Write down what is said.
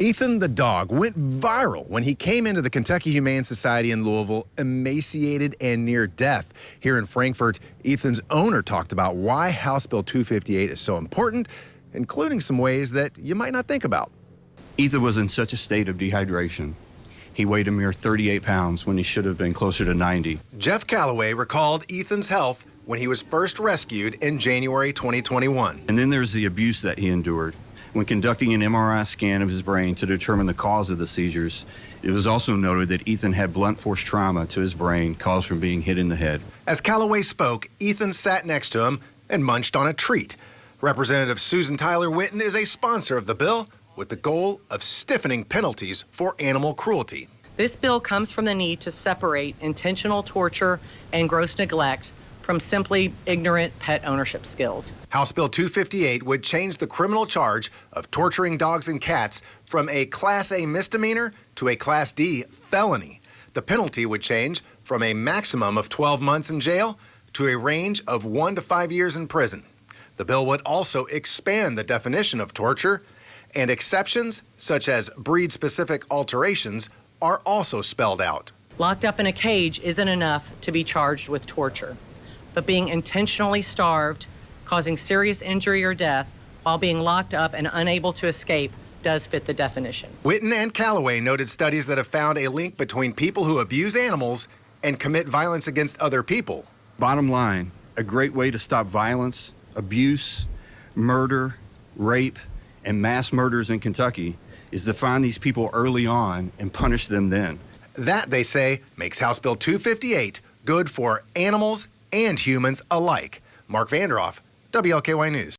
Ethan the dog went viral when he came into the Kentucky Humane Society in Louisville emaciated and near death. Here in Frankfort, Ethan's owner talked about why House Bill 258 is so important, including some ways that you might not think about. Ethan was in such a state of dehydration. He weighed a mere 38 pounds when he should have been closer to 90. Jeff Calloway recalled Ethan's health when he was first rescued in January 2021. And then there's the abuse that he endured. When conducting an MRI scan of his brain to determine the cause of the seizures, it was also noted that Ethan had blunt force trauma to his brain caused from being hit in the head. As Calloway spoke, Ethan sat next to him and munched on a treat. Representative Susan Tyler Witten is a sponsor of the bill with the goal of stiffening penalties for animal cruelty. This bill comes from the need to separate intentional torture and gross neglect from simply ignorant pet ownership skills. House Bill 258 would change the criminal charge of torturing dogs and cats from a Class A misdemeanor to a Class D felony. The penalty would change from a maximum of 12 months in jail to a range of 1 to 5 years in prison. The bill would also expand the definition of torture, and exceptions such as breed-specific alterations are also spelled out. Locked up in a cage isn't enough to be charged with torture, but being intentionally starved, causing serious injury or death while being locked up and unable to escape does fit the definition. Witten and Calloway noted studies that have found a link between people who abuse animals and commit violence against other people. Bottom line, a great way to stop violence, abuse, murder, rape, and mass murders in Kentucky is to find these people early on and punish them then. That, they say, makes House Bill 258 good for animals and humans alike. Mark Vanderoff, WLKY News.